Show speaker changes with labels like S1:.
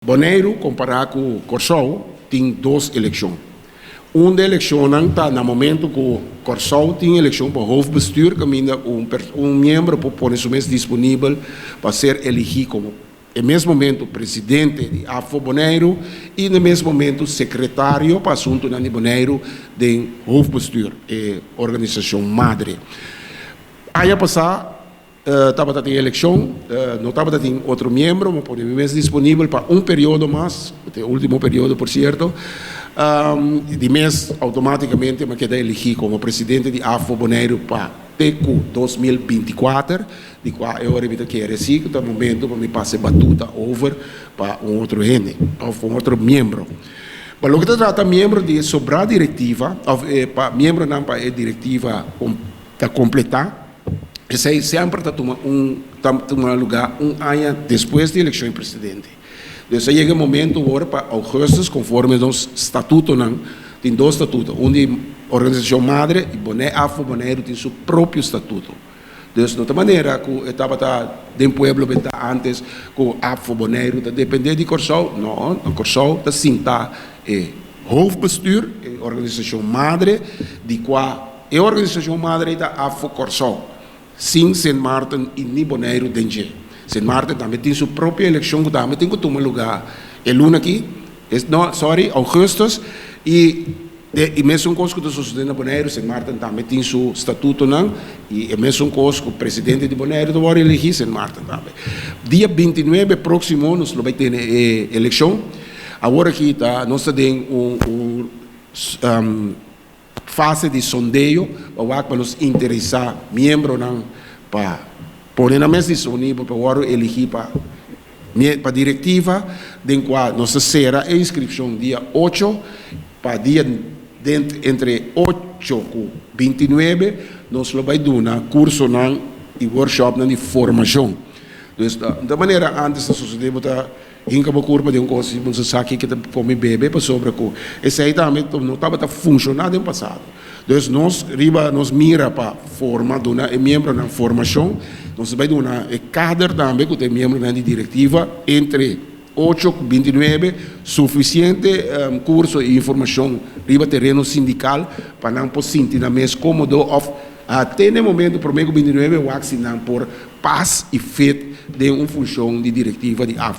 S1: Bonaire, comparado com Corsol, tem duas eleições. Uma da eleição está no momento que o Corsol tem eleição para o hoofdbestuur, que ainda membro para pôr isso mesmo disponível para ser elegido como, no mesmo momento, presidente de AFO Bonaire e, no mesmo momento, secretário para assunto de Bonaire do hoofdbestuur, organização madre. Aí, passar, estava tendo eleição, não estava tendo outro membro, mas pode mesmo disponível para período mais, o último período, por certo, de mês automaticamente me queda elegido como presidente de AFO Bonaire para TECO 2024, de qual eu repito que era assim, que no momento para me passar batuta over para outro ente, ou outro membro. Mas o que trata membro de sobrar diretiva, para membro não para a diretiva para completar, esse aí sempre está tomando lugar ano depois da eleição do presidente. Então, chega o momento agora para augustos, conforme os estatutos, tem dois estatutos. De organização madre e AFO Bonaire tem seu próprio estatuto. Então, de outra maneira, que estava dentro do pueblo antes, que AFO Bonaire depende de Corsol, não, Corsol está sim, está hoofdbestuur, organização madre, de qual a organização madre da AFO Corsol. Sim, Sint Maarten e nem Bonaire dentro. Sint Maarten também tem sua própria eleição, que também tem que tomar lugar. É luna aqui, augustus, e mesmo coisa que sucede na Bonaire, Sint Maarten também tem seu estatuto, não? E mesmo coisa que o presidente de Bonaire vai eleger Sint Maarten também. Dia 29, próximo, nós vamos ter eleição. Agora aqui, nós temos fase de sondeio para nos interessar membros para pôr na mesa disponível para elegir para a diretiva, em qual nós será a inscrição dia 8 para dia entre 8 e 29 nós vamos dar curso e workshop de formação. Então, da maneira antes de suceder hinca a curva de coisa que você sabe que come bebê para sobre o esse aí também não estava funcionando no passado. Então nós mira para forma de uma membro na formação, nós vai dar cadre também que tem membro na diretiva entre 8 e 29 suficiente curso e informação riba terreno sindical para não poder sentir na mês cômodo até no momento para o 29 o assinar por paz e feito de uma função de diretiva de